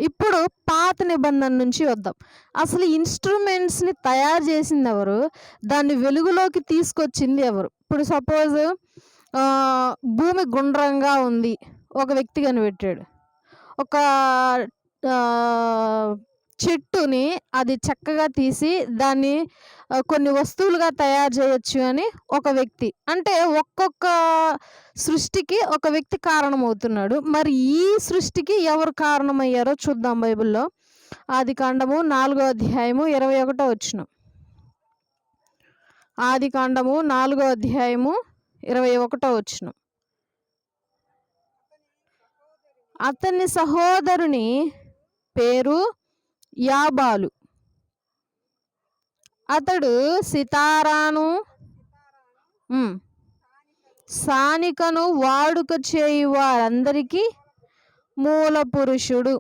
ఇప్పుడు పాత నిబంధన నుంచి వద్దాం. అసలు ఇన్‌స్ట్రుమెంట్స్‌ని తయారు చేసింది ఎవరు? దాన్ని వెలుగులోకి తీసుకొచ్చింది ఎవరు? ఇప్పుడు సపోజ్ భూమి గుండ్రంగా ఉంది. ఒక వ్యక్తి కనిపెట్టాడు. ఒక ఆహ్, చెట్టుని అది చక్కగా తీసి దాన్ని కొన్ని వస్తువులుగా తయారు చేయొచ్చు అని ఒక వ్యక్తి. అంటే ఒక్కొక్క సృష్టికి ఒక వ్యక్తి కారణమవుతున్నాడు. మరి ఈ సృష్టికి ఎవరు కారణమయ్యారో చూద్దాం బైబిల్‌లో. ఆదికాండము 4 అధ్యాయము 21 వచనం. ఆదికాండము 4 అధ్యాయము 21 వచనం. అతని సహోదరుని పేరు యాబాలు. అతడు సితారాను సానికను వాడుక చేయు వారందరికీ మూల పురుషుడు.